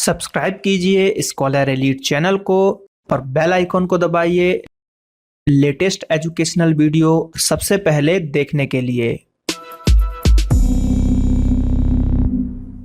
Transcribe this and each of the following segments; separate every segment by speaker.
Speaker 1: Subscribe कीजिए scholar elite channel को और बेल आइकॉन को दबाइए लेटेस्ट एजुकेशनल वीडियो सबसे पहले देखने के लिए।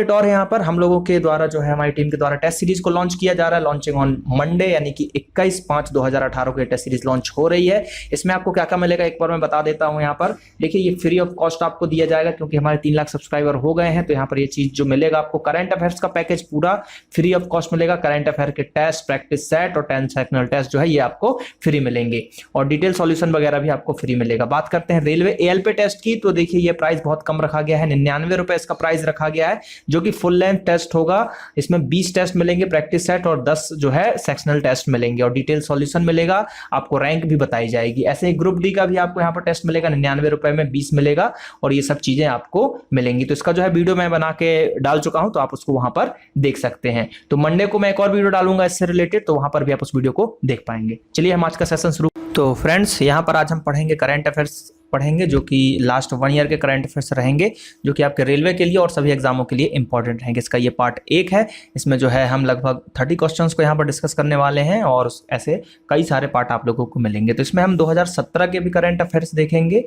Speaker 1: और यहाँ पर हम लोगों के द्वारा जो है हमारी टीम के द्वारा टेस्ट सीरीज को लॉन्च किया जा रहा है। लॉन्चिंग ऑन मंडे यानी कि 21/5/2018 को टेस्ट सीरीज लॉन्च हो रही है। इसमें आपको क्या क्या मिलेगा एक बार मैं बता देता हूँ। यहाँ पर देखिए ये फ्री ऑफ कॉस्ट आपको दिया जाएगा क्योंकि हमारे 3 लाख सब्सक्राइबर हो गए हैं। तो यहाँ पर ये चीज जो मिलेगा आपको करंट अफेयर्स का पैकेज पूरा फ्री ऑफ कॉस्ट मिलेगा। करंट अफेयर के टेस्ट, प्रैक्टिस सेट और 10 सेक्शनल टेस्ट जो है ये आपको फ्री मिलेंगे और डिटेल सॉल्यूशन वगैरह भी आपको फ्री मिलेगा। बात करते हैं रेलवे एएलपी टेस्ट की, तो देखिए ये प्राइस बहुत कम रखा गया है, 99 रुपए इसका प्राइस रखा गया है, जो कि फुल लेंथ टेस्ट होगा। इसमें 20 टेस्ट मिलेंगे प्रैक्टिस सेट और 10 जो है सेक्शनल टेस्ट मिलेंगे और डिटेल सॉल्यूशन मिलेगा। आपको रैंक भी बताई जाएगी। ऐसे ही ग्रुप डी का भी आपको यहाँ पर टेस्ट मिलेगा, 99 रुपए में 20 मिलेगा और ये सब चीजें आपको मिलेंगी। तो इसका जो है वीडियो मैं बना के डाल चुका हूं, तो आप उसको वहां पर देख सकते हैं। तो मंडे को मैं एक और वीडियो डालूंगा इससे रिलेटेड, तो वहां पर भी आप उस वीडियो को देख पाएंगे। चलिए हम आज का सेशन शुरू। तो फ्रेंड्स यहाँ पर आज हम पढ़ेंगे करंट अफेयर्स पढ़ेंगे, जो कि लास्ट 1 ईयर के करंट अफेयर्स रहेंगे, जो कि आपके रेलवे के लिए और सभी एग्जामों के लिए इंपॉर्टेंट रहेंगे। इसका ये पार्ट 1 है। इसमें जो है हम लगभग 30 क्वेश्चंस को यहाँ पर डिस्कस करने वाले हैं और ऐसे कई सारे पार्ट आप लोगों को मिलेंगे। तो इसमें हम 2017 के भी करंट अफेयर्स देखेंगे,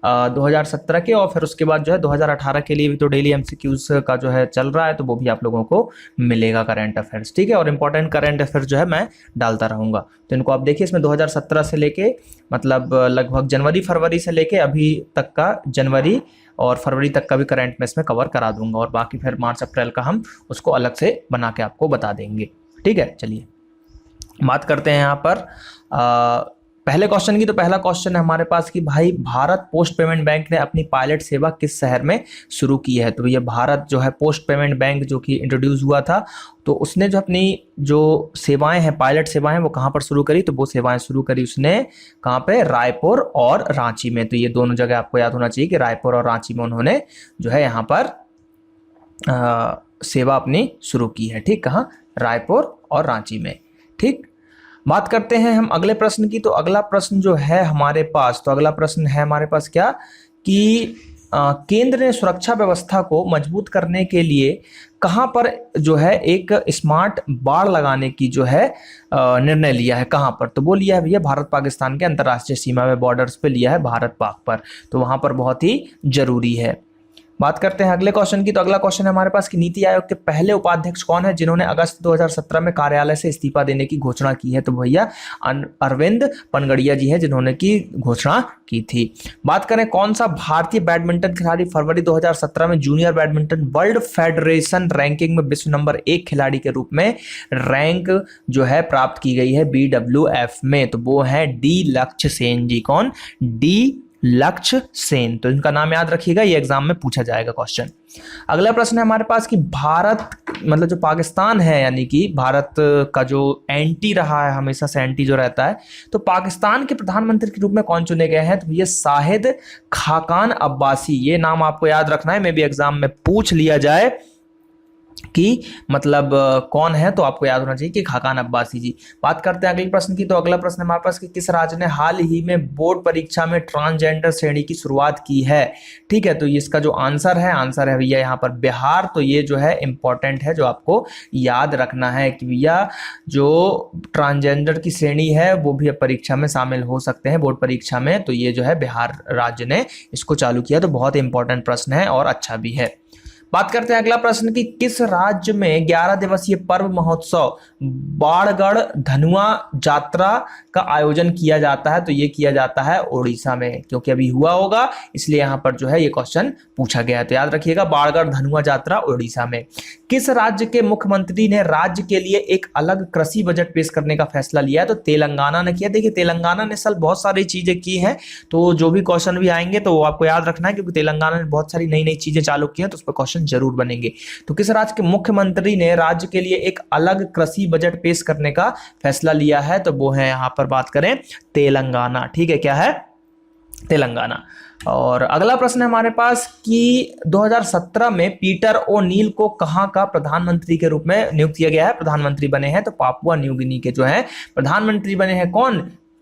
Speaker 1: 2017 के, और फिर उसके बाद जो है 2018 के लिए भी तो डेली एमसीक्यूज का जो है चल रहा है, तो वो भी आप लोगों को मिलेगा करंट अफेयर्स। ठीक है, और इंपॉर्टेंट करंट अफेयर्स जो है मैं डालता रहूंगा। तो इनको आप देखिए, इसमें 2017 से लेके मतलब लगभग जनवरी फरवरी से लेके अभी तक का, जनवरी और फरवरी तक का भी करंट में इसमें कवर करा दूंगा और बाकी फिर मार्च अप्रैल का हम उसको अलग से बना के आपको बता देंगे। ठीक है, चलिए बात करते हैं यहाँ पर पहले क्वेश्चन की। तो पहला क्वेश्चन है हमारे पास कि भाई भारत पोस्ट पेमेंट बैंक ने अपनी पायलट सेवा किस शहर में शुरू की है। तो ये भारत जो है पोस्ट पेमेंट बैंक जो कि इंट्रोड्यूस हुआ था, तो उसने जो अपनी जो सेवाएं हैं, पायलट सेवाएं, वो कहाँ पर शुरू करी। तो वो सेवाएं शुरू करी उसने कहाँ पे, रायपुर और रांची में। तो ये दोनों जगह आपको याद होना चाहिए कि रायपुर और रांची में उन्होंने जो है यहाँ पर सेवा अपनी शुरू की है। ठीक, कहाँ, रायपुर और रांची में। ठीक, बात करते हैं हम अगले प्रश्न की। तो अगला प्रश्न जो है हमारे पास, तो अगला प्रश्न है हमारे पास क्या कि केंद्र ने सुरक्षा व्यवस्था को मजबूत करने के लिए कहां पर जो है एक स्मार्ट बाड़ लगाने की जो है निर्णय लिया है। कहां पर, तो वो लिया है भैया भारत पाकिस्तान के अंतर्राष्ट्रीय सीमा में, बॉर्डर्स पे लिया है, भारत पाक पर। तो वहां पर बहुत ही जरूरी है। बात करते हैं अगले क्वेश्चन की। तो अगला क्वेश्चन है हमारे पास कि नीति आयोग के पहले उपाध्यक्ष कौन है जिन्होंने अगस्त 2017 में कार्यालय से इस्तीफा देने की घोषणा की है। तो भैया अरविंद पनगड़िया जी हैं जिन्होंने की घोषणा की थी। बात करें कौन सा भारतीय बैडमिंटन खिलाड़ी फरवरी 2017 में junior badminton world federation ranking में विश्व नंबर 1 खिलाड़ी के रूप में रैंक जो है प्राप्त की गई है BWF में। तो वो है डी लक्ष्य सेन जी। कौन, डी लक्ष्य सेन। तो इनका नाम याद रखिएगा, ये एग्जाम में पूछा जाएगा क्वेश्चन। अगला प्रश्न है हमारे पास कि भारत मतलब जो पाकिस्तान है, यानी कि भारत का जो एंटी रहा है, हमेशा से एंटी जो रहता है, तो पाकिस्तान के प्रधानमंत्री के रूप में कौन चुने गए हैं। तो ये शाहिद खाकान अब्बासी। ये नाम आपको याद रखना है, मे भी एग्जाम में पूछ लिया जाए कि मतलब कौन है, तो आपको याद होना चाहिए कि खाकान अब्बासी जी। बात करते हैं अगले प्रश्न की। तो अगला प्रश्न हमारे पास कि किस राज्य ने हाल ही में बोर्ड परीक्षा में ट्रांसजेंडर श्रेणी की शुरुआत की है। ठीक है, तो इसका जो आंसर है भैया यहाँ पर बिहार। तो ये जो है इंपॉर्टेंट है, जो आपको याद रखना है कि भैया जो ट्रांसजेंडर की श्रेणी है वो भी परीक्षा में शामिल हो सकते हैं, बोर्ड परीक्षा में। तो ये जो है बिहार राज्य ने इसको चालू किया। तो बहुत इंपॉर्टेंट प्रश्न है और अच्छा भी है। बात करते हैं अगला प्रश्न की किस राज्य में 11 दिवसीय पर्व महोत्सव बाणगढ़ धनुआ यात्रा का आयोजन किया जाता है। तो ये किया जाता है उड़ीसा में, क्योंकि अभी हुआ होगा इसलिए यहाँ पर जो है ये क्वेश्चन पूछा गया है। तो याद रखिएगा, बाणगढ़ धनुआ यात्रा उड़ीसा में। किस राज्य के मुख्यमंत्री ने राज्य के लिए एक अलग कृषि बजट पेश करने का फैसला लिया है। तो तेलंगाना ने किया। देखिए तेलंगाना ने साल बहुत सारी चीजें की हैं, तो जो भी क्वेश्चन भी आएंगे तो वो आपको याद रखना है, क्योंकि तेलंगाना ने बहुत सारी नई नई चीजें चालू की हैं, तो उस पर क्वेश्चन जरूर बनेंगे। तो किस राज्य के मुख्यमंत्री ने राज्य के लिए एक अलग कृषि बजट पेश करने का फैसला लिया है। तो वो है यहाँ पर बात करें तेलंगाना। ठीक है, क्या है, तेलंगाना। और अगला प्रश्न है हमारे पास कि 2017 में पीटर ओ नील को कहां का प्रधानमंत्री के रूप में नियुक्त किया गया है, प्रधानमंत्री बने हैं। तो पापुआ न्यू गिनी के जो है प्रधानमंत्री बने हैं। कौन,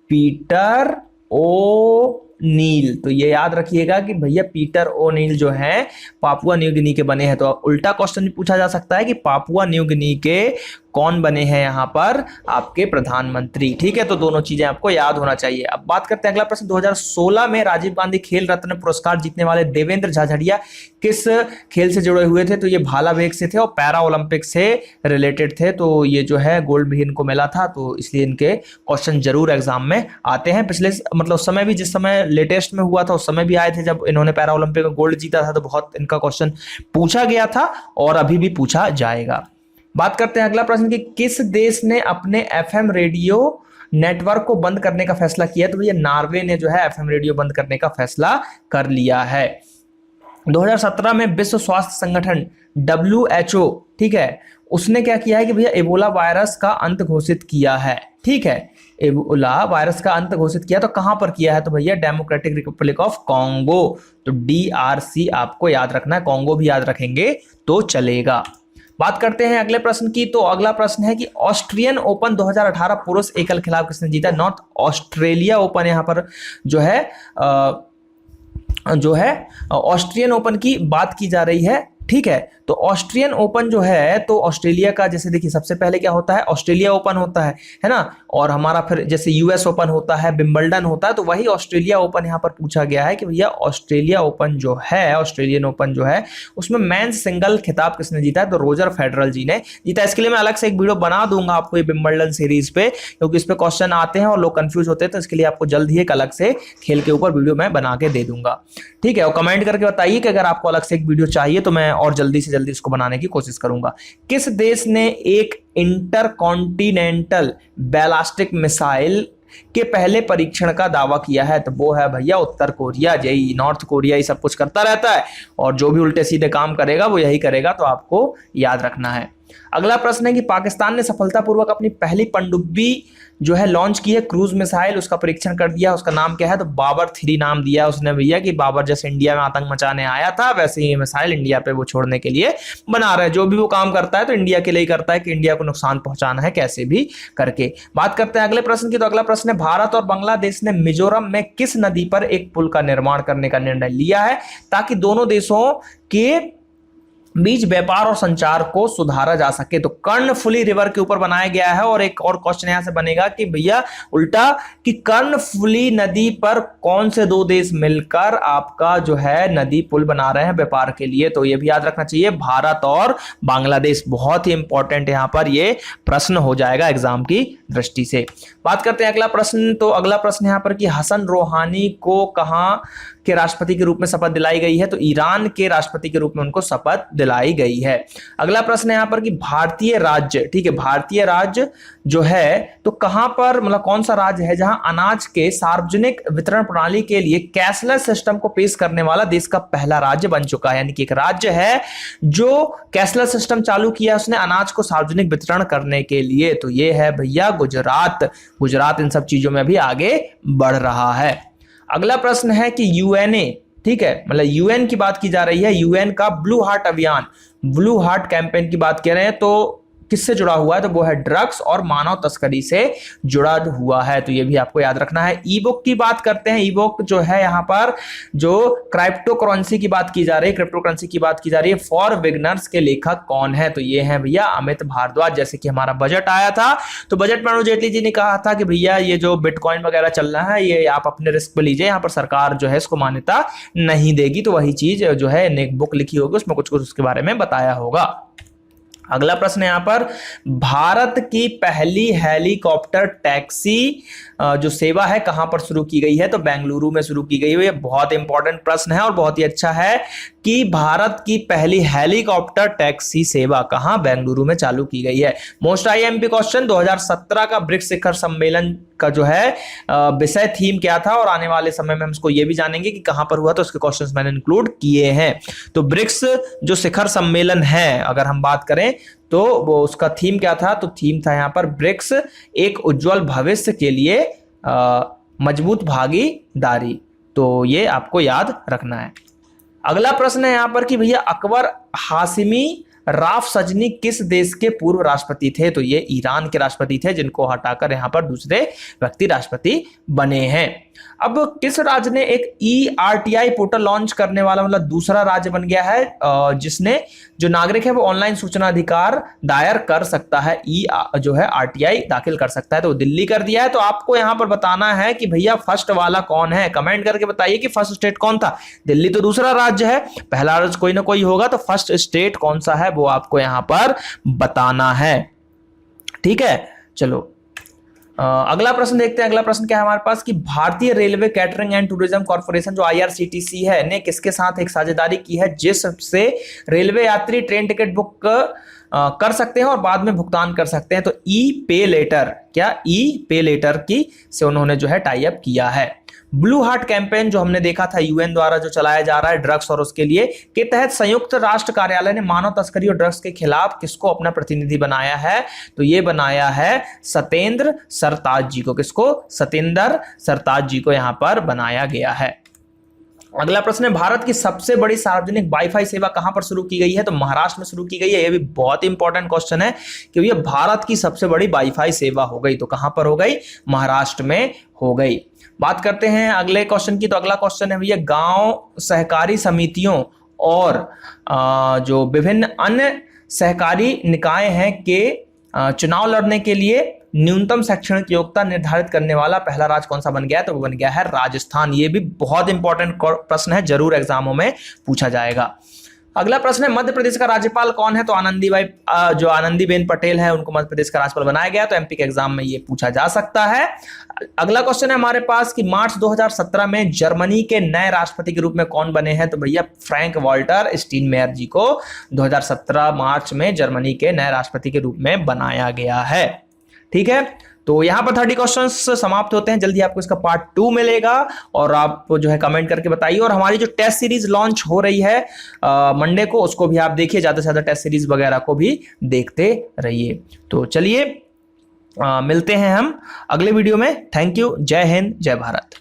Speaker 1: पीटर ओ नील। तो ये याद रखिएगा कि भैया पीटर ओ नील जो है पापुआ न्यू गिनी के बने हैं। तो उल्टा क्वेश्चन भी पूछा जा सकता है कि पापुआ न्यू गिनी के कौन बने हैं यहाँ पर आपके प्रधानमंत्री। ठीक है, तो दोनों चीजें आपको याद होना चाहिए। अब बात करते हैं अगला प्रश्न, 2016 में राजीव गांधी खेल रत्न पुरस्कार जीतने वाले देवेंद्र झाझड़िया किस खेल से जुड़े हुए थे? तो ये भाला फेंक से थे और पैरा ओलंपिक से रिलेटेड थे। तो ये जो है गोल्ड भी इनको मिला था, तो इसलिए इनके क्वेश्चन जरूर एग्जाम में आते हैं। पिछले मतलब उस समय भी, जिस समय लेटेस्ट में हुआ था उस समय भी आए थे जब इन्होंने पैरा ओलंपिक में गोल्ड जीता था, तो बहुत इनका क्वेश्चन पूछा गया था और अभी भी पूछा जाएगा। बात करते हैं अगला प्रश्न कि किस देश ने अपने एफएम रेडियो नेटवर्क को बंद करने का फैसला किया? तो ये नॉर्वे ने जो है एफएम रेडियो बंद करने का फैसला कर लिया है। 2017 में विश्व स्वास्थ्य संगठन WHO, ठीक है, उसने क्या किया है कि भैया एबोला वायरस का अंत घोषित किया है। ठीक है, एबोला वायरस का अंत घोषित किया, तो कहां पर किया है? तो भैया डेमोक्रेटिक रिपब्लिक ऑफ कॉन्गो। तो DRC आपको याद रखना है, कॉन्गो भी याद रखेंगे तो चलेगा। बात करते हैं अगले प्रश्न की। तो अगला प्रश्न है कि ऑस्ट्रियन ओपन 2018 पुरुष एकल खिलाफ किसने जीता? नॉर्थ ऑस्ट्रेलिया ओपन यहाँ पर जो है ऑस्ट्रियन ओपन की बात की जा रही है। ठीक है, तो ऑस्ट्रियन ओपन जो है तो ऑस्ट्रेलिया का, जैसे देखिए सबसे पहले क्या होता है, ऑस्ट्रेलिया ओपन होता है ना, और हमारा फिर जैसे US ओपन होता है, विंबलडन होता है, तो वही ऑस्ट्रेलिया ओपन यहाँ पर पूछा गया है कि भैया ऑस्ट्रेलिया ओपन जो है, ऑस्ट्रेलियन ओपन जो है उसमें मेंस सिंगल खिताब किसने जीता है? तो रोजर फेडरल जी ने जीता। इसके लिए मैं अलग से एक वीडियो बना दूंगा आपको ये विंबलडन सीरीज पे, क्योंकि इस पे क्वेश्चन आते हैं और लोग कंफ्यूज होते हैं, तो इसके लिए आपको जल्द ही एक अलग से खेल के ऊपर वीडियो मैं बना के दे दूंगा। ठीक है, और कमेंट करके बताइए कि अगर आपको अलग से एक वीडियो चाहिए तो मैं और जल्दी से जल्दी इसको बनाने की कोशिश करूंगा। किस देश ने एक इंटरकॉन्टिनेंटल बैलिस्टिक मिसाइल के पहले परीक्षण का दावा किया है? तो वो है भैया उत्तर कोरिया। यही नॉर्थ कोरिया ही सब कुछ करता रहता है और जो भी उल्टे सीधे काम करेगा वो यही करेगा, तो आपको याद रखना है। अगला प्रश्न है कि पाकिस्तान ने सफलतापूर्वक अपनी पहली पनडुब्बी जो है लॉन्च की है, क्रूज मिसाइल, उसका परीक्षण कर दिया। उसका नाम क्या है? तो बाबर 3 नाम दिया उसने भैया, कि बाबर जैसे इंडिया में आतंक मचाने आया था वैसे ही मिसाइल इंडिया पे वो छोड़ने के लिए बना रहा है। जो भी वो काम करता है तो इंडिया के लिए ही करता है कि इंडिया को नुकसान पहुंचाना है कैसे भी करके। बात करते हैं अगले प्रश्न की। तो अगला प्रश्न है, भारत और बांग्लादेश ने मिजोरम में किस नदी पर एक पुल का निर्माण करने का निर्णय लिया है ताकि दोनों देशों के बीच व्यापार और संचार को सुधारा जा सके? तो कर्णफुली रिवर के ऊपर बनाया गया है। और एक और क्वेश्चन यहां से बनेगा कि भैया उल्टा कि कर्णफुली नदी पर कौन से 2 देश मिलकर आपका जो है नदी पुल बना रहे हैं व्यापार के लिए? तो ये भी याद रखना चाहिए, भारत और बांग्लादेश। बहुत ही इंपॉर्टेंट यहां पर ये प्रश्न हो जाएगा एग्जाम की दृष्टि से। बात करते हैं अगला प्रश्न। तो अगला प्रश्न यहां पर कि हसन रोहानी को कहां के राष्ट्रपति के रूप में शपथ दिलाई गई है? तो ईरान के राष्ट्रपति के रूप में उनको शपथ दिलाई गई है। अगला प्रश्न है यहाँ पर कि भारतीय राज्य, ठीक है, भारतीय राज्य जो है तो कहां पर, मतलब कौन सा राज्य है जहां अनाज के सार्वजनिक वितरण प्रणाली के लिए कैशलेस सिस्टम को पेश करने वाला देश का पहला राज्य बन चुका है? यानी कि एक राज्य है जो कैशलेस सिस्टम चालू किया उसने अनाज को सार्वजनिक वितरण करने के लिए, तो ये है भैया गुजरात। गुजरात इन सब चीजों में भी आगे बढ़ रहा है। अगला प्रश्न है कि UNA, ठीक है, मतलब UN की बात की जा रही है, UN का ब्लू हार्ट अभियान, ब्लू हार्ट कैंपेन की बात कर रहे हैं, तो किससे जुड़ा हुआ है? तो वो है ड्रग्स और मानव तस्करी से जुड़ा हुआ है। तो ये भी आपको याद रखना है। ई बुक की बात करते हैं। ई बुक जो है यहाँ पर जो क्रिप्टो करेंसी की बात की जा रही है, क्रिप्टो करेंसी की बात की जा रही है, फॉर बिगनर्स के लेखक कौन है? तो ये है भैया अमित भारद्वाज। जैसे कि हमारा बजट आया था तो बजट में अरुण जेटली जी ने कहा था कि भैया ये जो बिटकॉइन वगैरह चल रहा है ये आप अपने रिस्क पे लीजिए, यहाँ पर सरकार जो है इसको मान्यता नहीं देगी। तो वही चीज जो है एक बुक लिखी होगी उसमें कुछ कुछ उसके बारे में बताया होगा। अगला प्रश्न यहाँ पर, भारत की पहली हेलीकॉप्टर टैक्सी जो सेवा है कहां पर शुरू की गई है? तो बेंगलुरु में शुरू की गई है। ये बहुत इंपॉर्टेंट प्रश्न है और बहुत ही अच्छा है कि भारत की पहली हेलीकॉप्टर टैक्सी सेवा कहां? बेंगलुरु में चालू की गई है। मोस्ट IMP क्वेश्चन, 2017 का ब्रिक्स शिखर सम्मेलन का जो है विषय थीम क्या था और आने वाले समय में हम इसको ये भी जानेंगे कि कहां पर हुआ, तो उसके क्वेश्चंस मैंने इंक्लूड किए हैं। तो ब्रिक्स जो शिखर सम्मेलन है अगर हम बात करें तो वो उसका थीम क्या था? तो थीम था यहाँ पर ब्रिक्स एक उज्जवल भविष्य के लिए मजबूत भागीदारी। तो ये आपको याद रखना है। अगला प्रश्न है यहाँ पर कि भैया अकबर हाशिमी राफसंजनी किस देश के पूर्व राष्ट्रपति थे? तो ये ईरान के राष्ट्रपति थे जिनको हटाकर यहाँ पर दूसरे व्यक्ति राष्ट्रपति बने हैं। अब किस राज्य ने एक ERTI पोर्टल लॉन्च करने वाला मतलब दूसरा राज्य बन गया है जिसने जो नागरिक है वो ऑनलाइन सूचना अधिकार दायर कर सकता है, जो है RTI दाखिल कर सकता है, तो दिल्ली कर दिया है। तो आपको यहां पर बताना है कि भैया फर्स्ट वाला कौन है, कमेंट करके बताइए कि फर्स्ट स्टेट कौन था। दिल्ली तो दूसरा राज्य है, पहला राज्य कोई ना कोई होगा, तो फर्स्ट स्टेट कौन सा है वो आपको यहां पर बताना है। ठीक है, चलो अगला प्रश्न देखते हैं। अगला प्रश्न क्या है हमारे पास कि भारतीय railway catering and tourism corporation जो IRCTC है ने किसके साथ एक साझेदारी की है जिससे रेलवे यात्री ट्रेन टिकट बुक कर सकते हैं और बाद में भुगतान कर सकते हैं। तो ई-पे लेटर, क्या ई-पे लेटर की से उन्होंने जो है टाई अप किया है। ब्लू हार्ट कैंपेन जो हमने देखा था UN द्वारा जो चलाया जा रहा है ड्रग्स और उसके लिए के तहत संयुक्त राष्ट्र कार्यालय ने मानव तस्करी और ड्रग्स के खिलाफ किसको अपना प्रतिनिधि बनाया है? तो ये बनाया है सत्येंद्र सरताज जी को। किसको? सत्येंद्र सरताज जी को यहां पर बनाया गया है। अगला प्रश्न है भारत की सबसे बड़ी सार्वजनिक वाईफाई सेवा कहां पर शुरू की गई है? तो महाराष्ट्र में शुरू की गई है। यह भी बहुत इंपॉर्टेंट क्वेश्चन है कि भैया भारत की सबसे बड़ी वाईफाई सेवा हो गई तो कहां पर हो गई? महाराष्ट्र में हो गई। बात करते हैं अगले क्वेश्चन की। तो अगला क्वेश्चन है भैया गांव सहकारी समितियों और जो विभिन्न अन्य सहकारी निकाय हैं के चुनाव लड़ने के लिए न्यूनतम शैक्षणिक योग्यता निर्धारित करने वाला पहला राज्य कौन सा बन गया है? तो वो बन गया है राजस्थान। ये भी बहुत इंपॉर्टेंट प्रश्न है, जरूर एग्जामों में पूछा जाएगा। अगला प्रश्न है मध्य प्रदेश का राज्यपाल कौन है? तो जो आनंदीबेन पटेल है उनको मध्य प्रदेश का राज्यपाल बनाया गया। तो MP के एग्जाम में ये पूछा जा सकता है। अगला क्वेश्चन है हमारे पास कि मार्च 2017 में जर्मनी के नए राष्ट्रपति के रूप में कौन बने हैं? तो भैया फ्रैंक वॉल्टर स्टीनमेयर जी को 2017 मार्च में जर्मनी के नए राष्ट्रपति के रूप में बनाया गया है। ठीक है, तो यहां पर 30 क्वेश्चंस समाप्त होते हैं। जल्दी आपको इसका पार्ट 2 मिलेगा और आप जो है कमेंट करके बताइए। और हमारी जो टेस्ट सीरीज लॉन्च हो रही है मंडे को, उसको भी आप देखिए, ज्यादा से ज्यादा टेस्ट सीरीज वगैरह को भी देखते रहिए। तो चलिए मिलते हैं हम अगले वीडियो में। Thank you. जय हिंद, जय भारत।